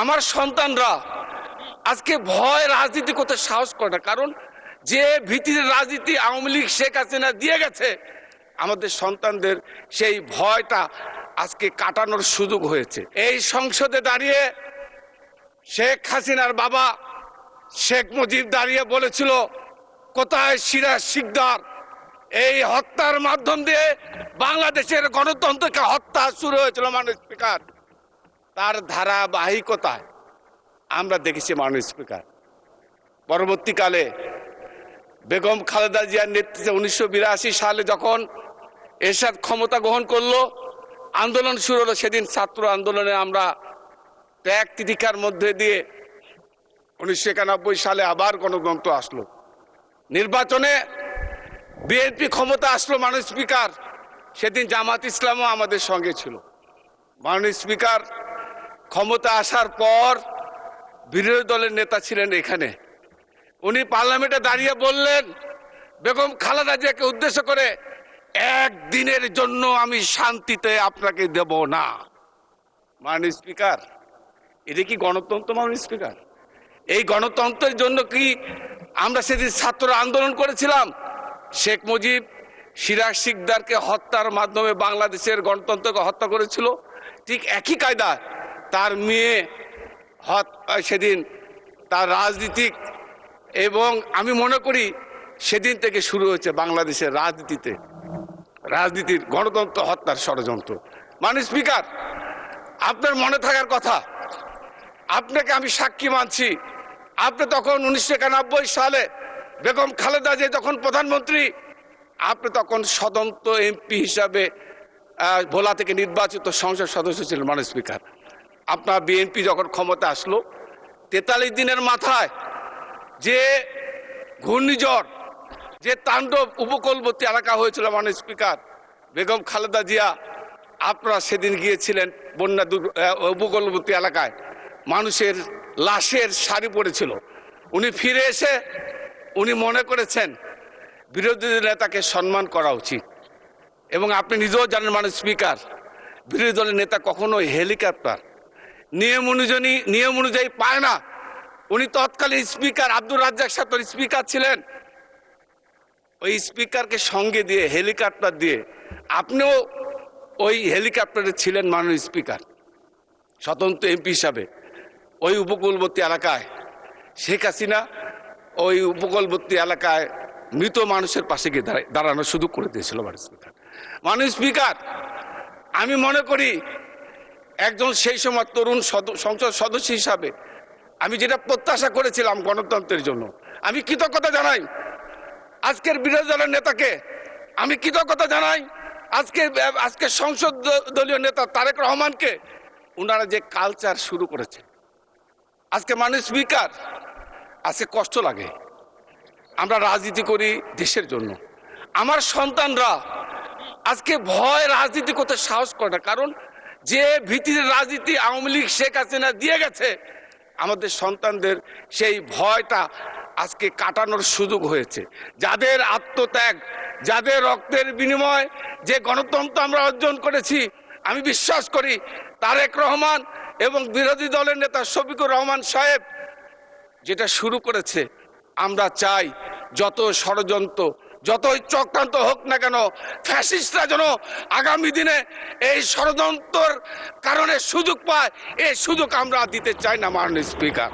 আমার সন্তানরা আজকে ভয় রাজনীতি করতে সাহস করে না, কারণ যে ভীতির রাজনীতি আওয়ামী লীগ শেখ হাসিনা দিয়ে গেছে, আমাদের সন্তানদের সেই ভয়টা আজকে কাটানোর সুযোগ হয়েছে। এই সংসদে দাঁড়িয়ে শেখ হাসিনার বাবা শেখ মুজিব দাঁড়িয়ে বলেছিল, কোথায় সিরাজ শিকদার? এই হত্যার মাধ্যম দিয়ে বাংলাদেশের গণতন্ত্রকে হত্যা শুরু হয়েছিল মাননীয় স্পিকার। তার ধারাবাহিকতায় আমরা দেখেছি মাননীয় স্পিকার। পরবর্তীকালে বেগম খালেদা জিয়ার নেতৃত্বে 1982 সালে যখন এরশাদ ক্ষমতা গ্রহণ করলো, আন্দোলন শুরু হলো। সেদিন ছাত্র আন্দোলনে আমরা ত্যাগ তিতিক্ষার মধ্যে দিয়ে 1991 সালে আবার গণতন্ত্র আসলো। নির্বাচনে বিএনপি ক্ষমতা আসলো মাননীয় স্পিকার। সেদিন জামাত ইসলামও আমাদের সঙ্গে ছিল। মাননীয় স্পিকার, ক্ষমতা আসার পর বিরোধী দলের নেতা ছিলেন এখানে, উনি পার্লামেন্টে দাঁড়িয়ে বললেন বেগম খালেদা জিয়াকে উদ্দেশ্য করে, একদিনের জন্য আমি শান্তিতে আপনাকে দেব না। মাননীয় স্পিকার, এটা কি গণতন্ত্র মাননীয় স্পিকার? এই গণতন্ত্রের জন্য কি আমরা সেদিন ছাত্র আন্দোলন করেছিলাম? শেখ মুজিব সিরাজ শিকদারকে হত্যার মাধ্যমে বাংলাদেশের গণতন্ত্রকে হত্যা করেছিল। ঠিক একই কায়দা তার মেয়ে সেদিন তার রাজনীতিক, এবং আমি মনে করি সেদিন থেকে শুরু হয়েছে বাংলাদেশের রাজনীতির গণতন্ত্র হত্যার ষড়যন্ত্র। মাননীয় স্পিকার, আপনার মনে থাকার কথা, আপনাকে আমি সাক্ষী মানছি। আপনি তখন 1991 সালে বেগম খালেদা জিয়া যখন প্রধানমন্ত্রী, আপনি তখন স্বতন্ত্র এমপি হিসাবে ভোলা থেকে নির্বাচিত সংসদ সদস্য ছিলেন। মাননীয় স্পিকার, আপনার বিএনপি যখন ক্ষমতা আসলো, 43 দিনের মাথায় যে ঘূর্ণিঝড়, যে তাণ্ডব উপকূলবর্তী এলাকা হয়েছিল মাননীয় স্পিকার, বেগম খালেদা জিয়া আপনারা সেদিন গিয়েছিলেন বন্যা উপকূলবর্তী এলাকায়, মানুষের লাশের সারি পড়েছিল। উনি ফিরে এসে উনি মনে করেছেন বিরোধী নেতাকে সম্মান করা উচিত। এবং আপনি নিজেও জানেন মাননীয় স্পিকার, বিরোধী দলের নেতা কখনোই হেলিকপ্টার নিয়ম অনুযায়ী পায় না। উনি তৎকালীন স্পিকার আব্দুর রাজ্জাক সাহেব স্পিকার ছিলেন, ওই স্পিকারকে সঙ্গে দিয়ে হেলিকপ্টার দিয়ে, আপনিও ওই হেলিকপ্টারে ছিলেন মাননীয় স্পিকার স্বতন্ত্র এমপি হিসাবে। ওই উপকূলবর্তী এলাকায় শেখ হাসিনা ওই উপকূলবর্তী এলাকায় মৃত মানুষের পাশে গিয়ে দাঁড়ানোর সুযোগ করে দিয়েছিল মাননীয় স্পিকার। মাননীয় স্পিকার, আমি মনে করি একজন সেই সময় তরুণ সংসদ সদস্য হিসাবে আমি যেটা প্রত্যাশা করেছিলাম গণতন্ত্রের জন্য, আমি কৃতজ্ঞতা জানাই আজকের বিরোধী দলের নেতাকে। আমি কৃতজ্ঞতা জানাই আজকে সংসদ দলীয় নেতা তারেক রহমানকে, ওনারা যে কালচার শুরু করেছে। আজকে মাননীয় স্পিকার, আজকে কষ্ট লাগে। আমরা রাজনীতি করি দেশের জন্য। আমার সন্তানরা আজকে ভয় রাজনীতি করতে সাহস করে না, কারণ যে ভীতির রাজনীতি আওয়ামী লীগ শেখ হাসিনা দিয়ে গেছে, আমাদের সন্তানদের সেই ভয়টা আজকে কাটানোর সুযোগ হয়েছে। যাদের আত্মত্যাগ, যাদের রক্তের বিনিময় যে গণতন্ত্র আমরা অর্জন করেছি, আমি বিশ্বাস করি তারেক রহমান এবং বিরোধী দলের নেতা শফিকুর রহমান সাহেব যেটা শুরু করেছে, আমরা চাই যত ষড়যন্ত্র, যতই চক্রান্ত হোক না কেন, ফ্যাসিস্টরা যেন আগামী দিনে এই ষড়যন্ত্রের কারণে সুযোগ পায়, এই সুযোগ আমরা দিতে চাই না মাননীয় স্পিকার।